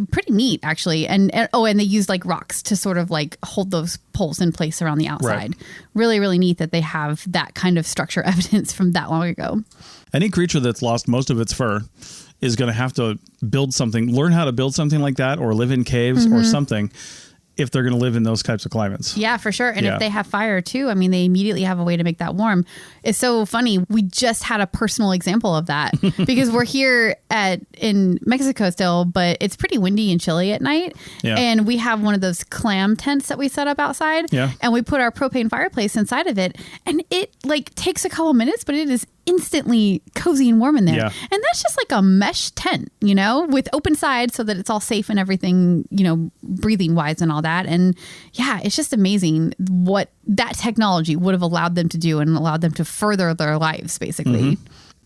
Pretty neat, actually. And they used like rocks to sort of like hold those poles in place around the outside. Really, really neat that they have that kind of structure evidence from that long ago. Any creature that's lost most of its fur is going to have to build something, learn how to build something like that, or live in caves or something, if they're going to live in those types of climates. Yeah, for sure. And if they have fire too, I mean, they immediately have a way to make that warm. It's so funny. We just had a personal example of that because we're here in Mexico still, but it's pretty windy and chilly at night. Yeah. And we have one of those clam tents that we set up outside. Yeah. And we put our propane fireplace inside of it. And it like takes a couple minutes, but it is instantly cozy and warm in there. Yeah. And that's just like a mesh tent, you know, with open sides so that it's all safe and everything, you know, breathing wise and all that. And yeah, it's just amazing what that technology would have allowed them to do and allowed them to further their lives, basically.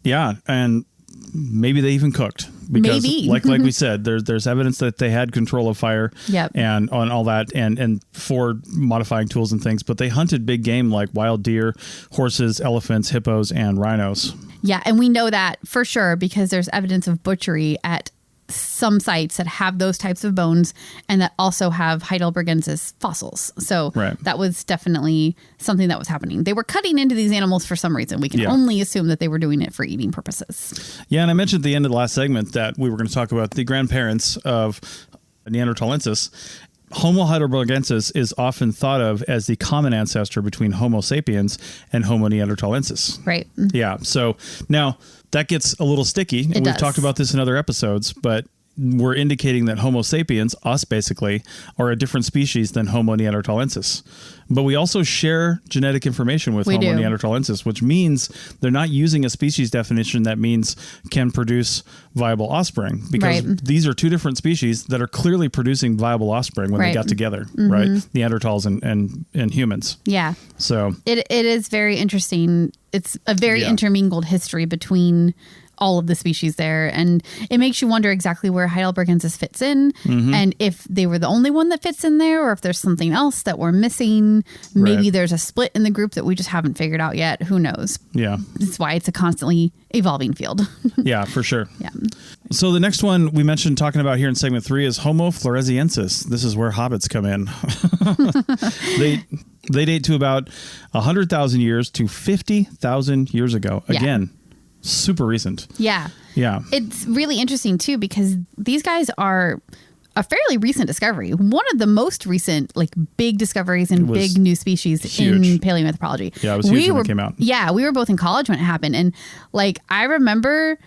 Yeah. And maybe they even cooked. Because like we said, there's evidence that they had control of fire and on all that and for modifying tools and things, but they hunted big game like wild deer, horses, elephants, hippos, and rhinos. Yeah, and we know that for sure because there's evidence of butchery at some sites that have those types of bones and that also have Heidelbergensis fossils. So that was definitely something that was happening. They were cutting into these animals for some reason. We can only assume that they were doing it for eating purposes. Yeah, and I mentioned at the end of the last segment that we were going to talk about the grandparents of Neanderthalensis. Homo heidelbergensis is often thought of as the common ancestor between Homo sapiens and Homo neanderthalensis. Right. Yeah. So now that gets a little sticky. We've talked about this in other episodes, but we're indicating that Homo sapiens, us basically, are a different species than Homo neanderthalensis. But we also share genetic information with Homo neanderthalensis, which means they're not using a species definition that means can produce viable offspring, because these are two different species that are clearly producing viable offspring when they got together, right? Neanderthals and humans. Yeah. So it is very interesting. It's a very intermingled history between all of the species there. And it makes you wonder exactly where Heidelbergensis fits in and if they were the only one that fits in there or if there's something else that we're missing. Maybe there's a split in the group that we just haven't figured out yet. Who knows? Yeah. That's why it's a constantly evolving field. Yeah, for sure. Yeah. So the next one we mentioned talking about here in segment 3 is Homo floresiensis. This is where hobbits come in. They date to about 100,000 years to 50,000 years ago. Again, super recent. Yeah. Yeah. It's really interesting too, because these guys are a fairly recent discovery. One of the most recent, like big discoveries and big new species in paleoanthropology. Yeah, it was huge when it came out. Yeah. We were both in college when it happened. And like, I remember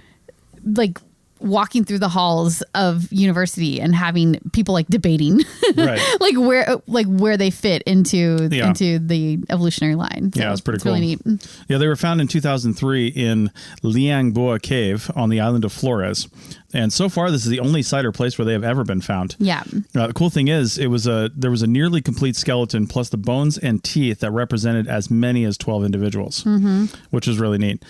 like walking through the halls of university and having people like debating right. like where they fit into the evolutionary line. So yeah, it's pretty cool. Really neat. Yeah, they were found in 2003 in Liangboa Cave on the island of Flores. And so far, this is the only site or place where they have ever been found. Yeah. The cool thing is, there was a nearly complete skeleton plus the bones and teeth that represented as many as 12 individuals, which is really neat.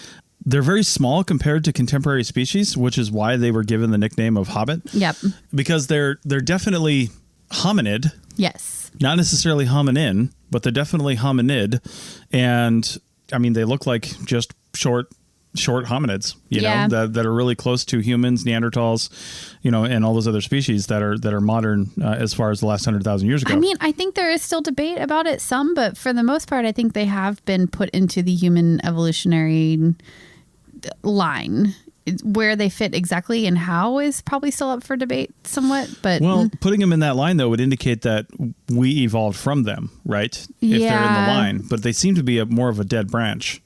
They're very small compared to contemporary species, which is why they were given the nickname of hobbit. Yep. Because they're definitely hominid. Yes. Not necessarily hominin, but they're definitely hominid. And I mean, they look like just short hominids, you know, that are really close to humans, Neanderthals, you know, and all those other species that are modern as far as the last 100,000 years ago. I mean, I think there is still debate about it, but for the most part, I think they have been put into the human evolutionary line. Where they fit exactly and how is probably still up for debate somewhat, but putting them in that line though would indicate that we evolved from them, right? If they're in the line, but they seem to be more of a dead branch,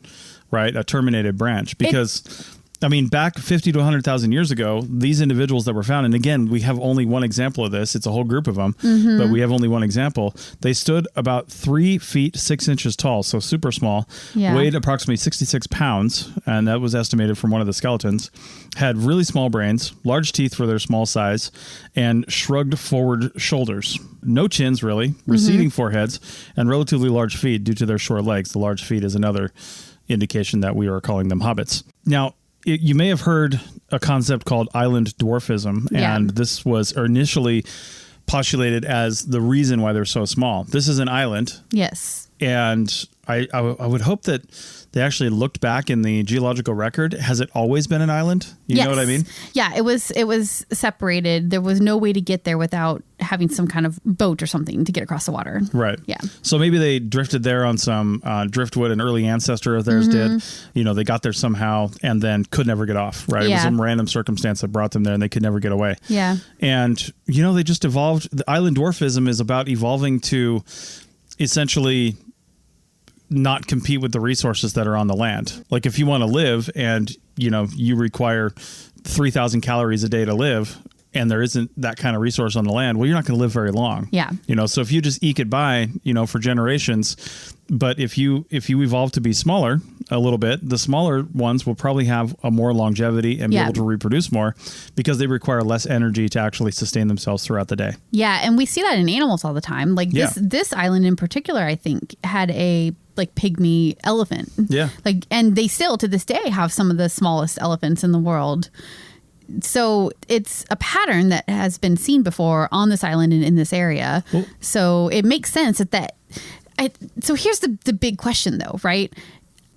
right? A terminated branch, because I mean, back 50 to 100,000 years ago, these individuals that were found, and again, we have only one example of this. It's a whole group of them, but we have only one example. They stood about 3 feet 6 inches tall, so super small, weighed approximately 66 pounds, and that was estimated from one of the skeletons, had really small brains, large teeth for their small size, and shrugged forward shoulders. No chins, really, receding foreheads, and relatively large feet due to their short legs. The large feet is another indication that we are calling them hobbits. Now, you may have heard a concept called island dwarfism, and this was initially postulated as the reason why they're so small. This is an island. Yes. And I would hope that they actually looked back in the geological record. Has it always been an island? You know what I mean? Yeah, it was separated. There was no way to get there without having some kind of boat or something to get across the water. Right. Yeah. So maybe they drifted there on some driftwood. An early ancestor of theirs did. You know, they got there somehow and then could never get off. Right. It was some random circumstance that brought them there and they could never get away. Yeah. And, you know, they just evolved. The island dwarfism is about evolving to essentially not compete with the resources that are on the land. Like if you want to live and, you know, you require 3,000 calories a day to live and there isn't that kind of resource on the land, well, you're not going to live very long. Yeah. You know, so if you just eke it by, you know, for generations, but if you evolve to be smaller a little bit, the smaller ones will probably have a more longevity and be able to reproduce more because they require less energy to actually sustain themselves throughout the day. Yeah. And we see that in animals all the time. Like this island in particular, I think had a like pygmy elephant. Yeah. Like, and they still to this day have some of the smallest elephants in the world. So it's a pattern that has been seen before on this island and in this area. Cool. So it makes sense so here's the big question though, right?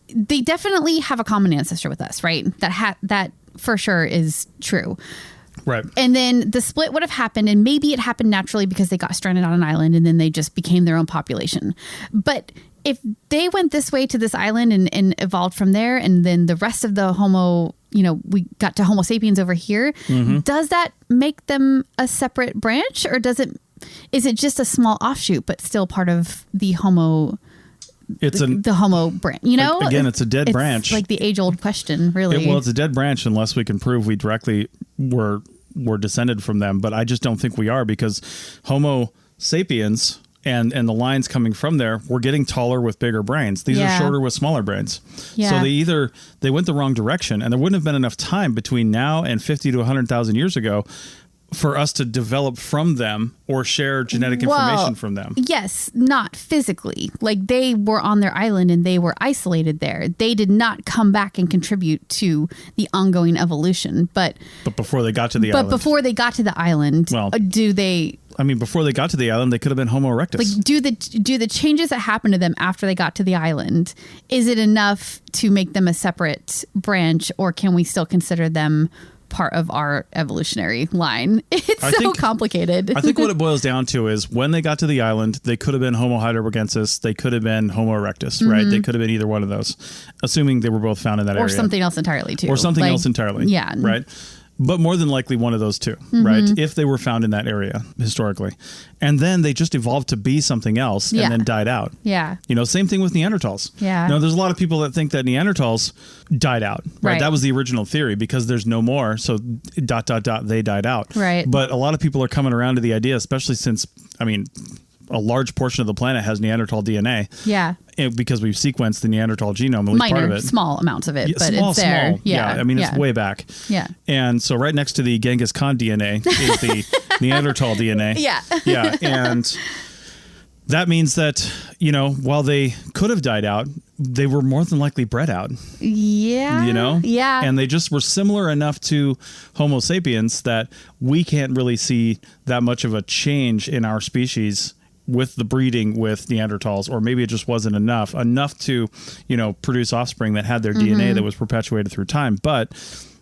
They definitely have a common ancestor with us, right? That for sure is true. Right. And then the split would have happened, and maybe it happened naturally because they got stranded on an island and then they just became their own population. But if they went this way to this island and evolved from there, and then the rest of the Homo, you know, we got to Homo sapiens over here, does that make them a separate branch, or is it just a small offshoot, but still part of the Homo? The Homo branch, you know? Again, it's a dead branch. Like the age-old question, really. Well, it's a dead branch unless we can prove we directly were descended from them. But I just don't think we are, because Homo sapiens and the lines coming from there were getting taller with bigger brains. These are shorter with smaller brains. Yeah. So they went the wrong direction, and there wouldn't have been enough time between now and 50 to 100,000 years ago for us to develop from them or share genetic information from them. Yes, not physically. Like they were on their island and they were isolated there. They did not come back and contribute to the ongoing evolution. But before they got to the island. But before they got to the island, well, before they got to the island, they could have been Homo erectus. Like, do the changes that happened to them after they got to the island, is it enough to make them a separate branch, or can we still consider them part of our evolutionary line? It's so complicated. I think what it boils down to is when they got to the island, they could have been Homo heidelbergensis, they could have been Homo erectus, right? They could have been either one of those, assuming they were both found in that area. Or something else entirely, too. Or something else entirely. Yeah. Right? but more than likely one of those two, right? If they were found in that area historically. And then they just evolved to be something else and then died out. Yeah. Same thing with Neanderthals. Yeah. Now, there's a lot of people that think that Neanderthals died out, right? That was the original theory because there's no more. So ... they died out. Right. But a lot of people are coming around to the idea, especially since, a large portion of the planet has Neanderthal DNA. Yeah. Because we've sequenced the Neanderthal genome, at least part of it. Small amounts of it, but small, it's there. Small. Yeah. It's way back. Yeah. And so right next to the Genghis Khan DNA is the Neanderthal DNA. Yeah. Yeah. And that means that, while they could have died out, they were more than likely bred out. Yeah. Yeah. And they just were similar enough to Homo sapiens that we can't really see that much of a change in our species with the breeding with Neanderthals, or maybe it just wasn't enough to, produce offspring that had their DNA that was perpetuated through time, but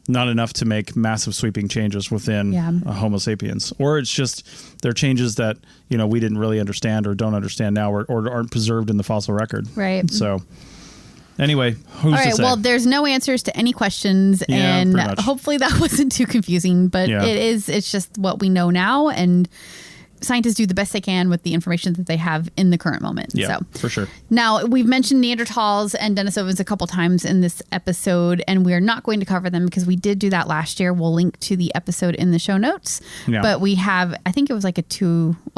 not enough to make massive sweeping changes within Homo sapiens. Or it's just they're changes that, we didn't really understand or don't understand now or aren't preserved in the fossil record. Right. So anyway, who's to say? Well, there's no answers to any questions, and hopefully that wasn't too confusing, but it's just what we know now, and scientists do the best they can with the information that they have in the current moment. Yeah, for sure. Now, we've mentioned Neanderthals and Denisovans a couple times in this episode, and we're not going to cover them because we did do that last year. We'll link to the episode in the show notes. Yeah. But we have, I think it was like a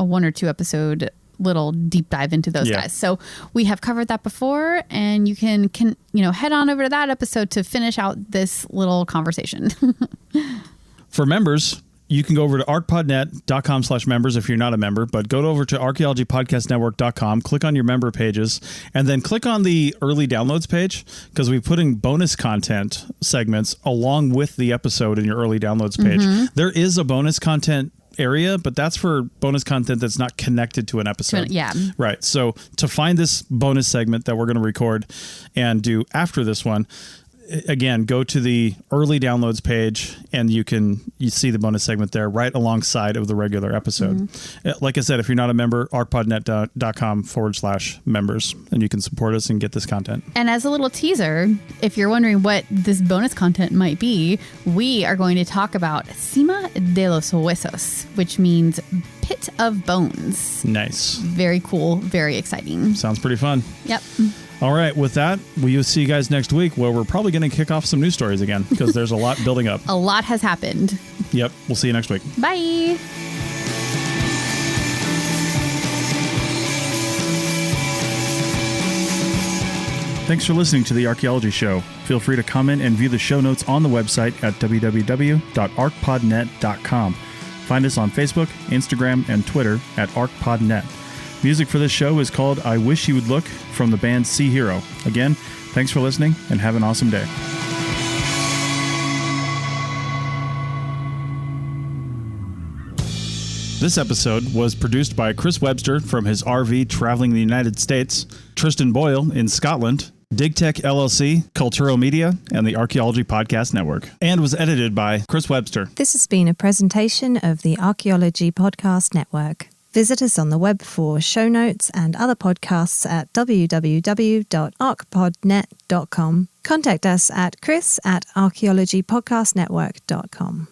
1 or 2 episode little deep dive into those guys. So we have covered that before, and you can head on over to that episode to finish out this little conversation. For members, you can go over to arcpodnet.com/members if you're not a member, but go over to archaeologypodcastnetwork.com, click on your member pages, and then click on the early downloads page, because we're putting bonus content segments along with the episode in your early downloads page. There is a bonus content area, but that's for bonus content that's not connected to an episode. Yeah. Right. So to find this bonus segment that we're going to record and do after this one, again, go to the early downloads page, and you see the bonus segment there right alongside of the regular episode. Like I said, if you're not a member, arcpodnet.com/members, and you can support us and get this content. And as a little teaser, if you're wondering what this bonus content might be, we are going to talk about Cima de los Huesos, which means pit of bones. Nice. Very cool. Very exciting. Sounds pretty fun. Yep. All right. With that, we'll see you guys next week, where we're probably going to kick off some news stories again, because there's a lot building up. A lot has happened. Yep. We'll see you next week. Bye. Thanks for listening to The Archaeology Show. Feel free to comment and view the show notes on the website at www.arcpodnet.com. Find us on Facebook, Instagram, and Twitter at ArcPodNet. Music for this show is called I Wish You Would Look from the band Sea Hero. Again, thanks for listening, and have an awesome day. This episode was produced by Chris Webster from his RV traveling the United States, Tristan Boyle in Scotland, DigTech LLC, Cultural Media, and the Archaeology Podcast Network, and was edited by Chris Webster. This has been a presentation of the Archaeology Podcast Network. Visit us on the web for show notes and other podcasts at www.arcpodnet.com. Contact us at chris@archaeologypodcastnetwork.com.